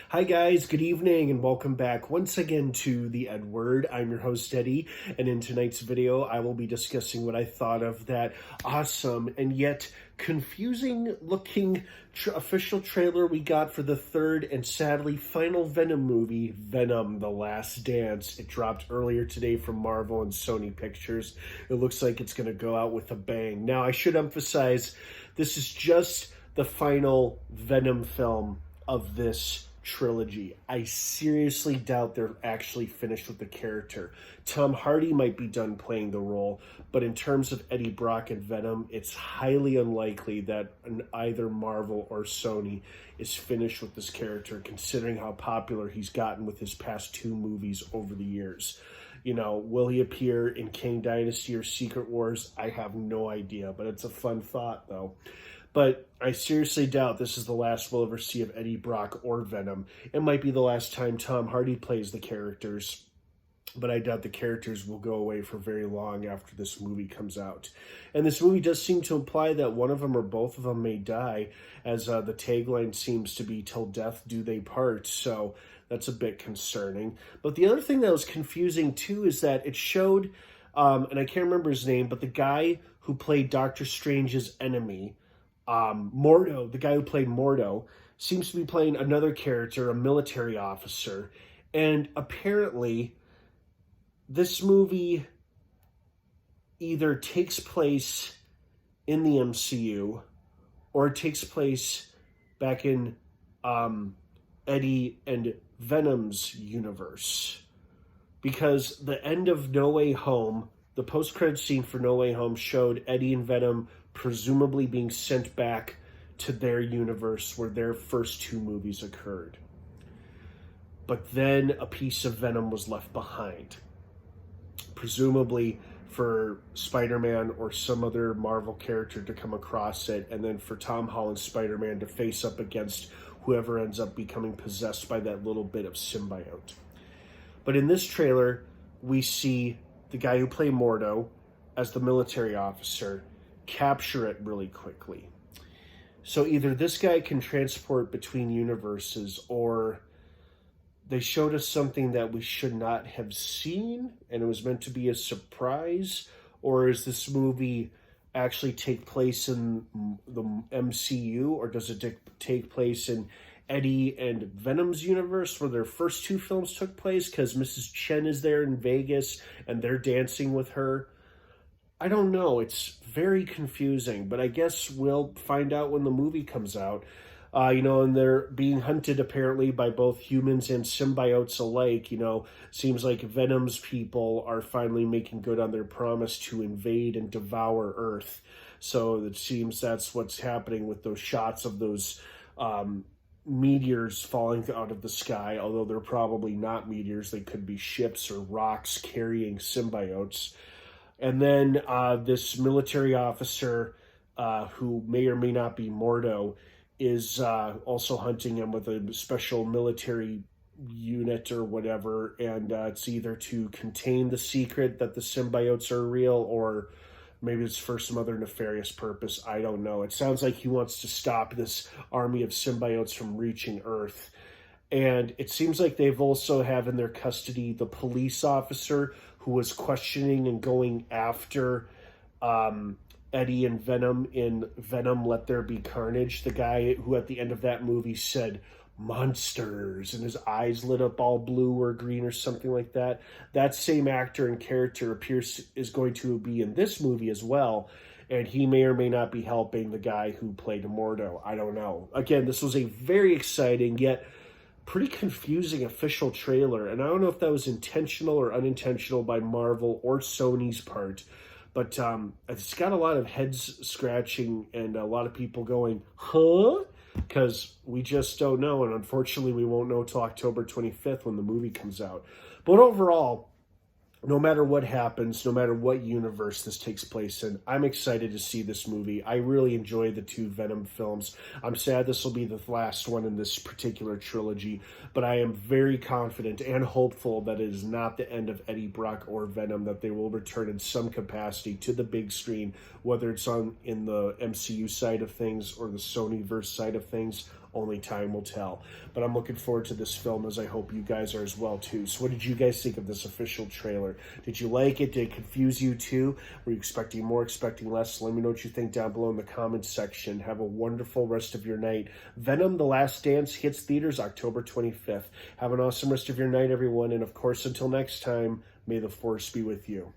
Hi guys, good evening and welcome back once again to the EdWord. I'm your host Eddie, and in tonight's video I will be discussing what I thought of that awesome and yet confusing looking official trailer we got for the third and sadly final Venom movie, Venom: The Last Dance. It dropped earlier today from Marvel and Sony Pictures. It looks like it's going to go out with a bang. Now I should emphasize this is just the final Venom film of this trilogy. I seriously doubt they're actually finished with the character. Tom Hardy might be done playing the role, but in terms of Eddie Brock and Venom, it's highly unlikely that either Marvel or Sony is finished with this character, considering how popular he's gotten with his past two movies over the years. You know, will he appear in Kang Dynasty or Secret Wars? I have no idea, but it's a fun thought, though. But I seriously doubt this is the last we'll ever see of Eddie Brock or Venom. It might be the last time Tom Hardy plays the characters, but I doubt the characters will go away for very long after this movie comes out. And this movie does seem to imply that one of them or both of them may die, as the tagline seems to be, "Till death do they part," so that's a bit concerning. But the other thing that was confusing too is that it showed, and I can't remember his name, but the guy who played Doctor Strange's enemy, Mordo, the guy who played Mordo, seems to be playing another character, a military officer. And apparently, this movie either takes place in the MCU or it takes place back in Eddie and Venom's universe. Because the end of No Way Home, the post-credits scene for No Way Home showed Eddie and Venom presumably being sent back to their universe where their first two movies occurred. But then a piece of Venom was left behind, presumably for Spider-Man or some other Marvel character to come across it, and then for Tom Holland's Spider-Man to face up against whoever ends up becoming possessed by that little bit of symbiote. But in this trailer, we see the guy who played Mordo as the military officer capture it really quickly. So either this guy can transport between universes, or they showed us something that we should not have seen and it was meant to be a surprise, or is this movie actually take place in the MCU, or does it take place in Eddie and Venom's universe where their first two films took place, because Mrs. Chen is there in Vegas and they're dancing with her? I don't know. It's very confusing, but I guess we'll find out when the movie comes out. And they're being hunted apparently by both humans and symbiotes alike. Seems like Venom's people are finally making good on their promise to invade and devour Earth. So it seems that's what's happening with those shots of those meteors falling out of the sky, although they're probably not meteors. They could be ships or rocks carrying symbiotes. And then this military officer, who may or may not be Mordo, is also hunting him with a special military unit or whatever. And it's either to contain the secret that the symbiotes are real, or maybe it's for some other nefarious purpose. I don't know. It sounds like he wants to stop this army of symbiotes from reaching Earth. And it seems like they've also have in their custody the police officer who was questioning and going after Eddie and Venom in Venom: Let There Be Carnage. The guy who at the end of that movie said monsters and his eyes lit up all blue or green or something like that. That same actor and character is going to be in this movie as well. And he may or may not be helping the guy who played Mordo. I don't know. Again, this was a very exciting yet pretty confusing official trailer, and I don't know if that was intentional or unintentional by Marvel or Sony's part, but it's got a lot of heads scratching and a lot of people going, huh? Because we just don't know, and unfortunately we won't know till October 25th when the movie comes out. But overall, no matter what happens, no matter what universe this takes place in, I'm excited to see this movie. I really enjoyed the two Venom films. I'm sad this will be the last one in this particular trilogy, but I am very confident and hopeful that it is not the end of Eddie Brock or Venom, that they will return in some capacity to the big screen, whether it's in the MCU side of things or the Sonyverse side of things. only time will tell. But I'm looking forward to this film, as I hope you guys are as well too. So what did you guys think of this official trailer? Did you like it? Did it confuse you too? Were you expecting more, expecting less? Let me know what you think down below in the comments section. Have a wonderful rest of your night. Venom: The Last Dance hits theaters October 25th. Have an awesome rest of your night, everyone. And of course, until next time, may the force be with you.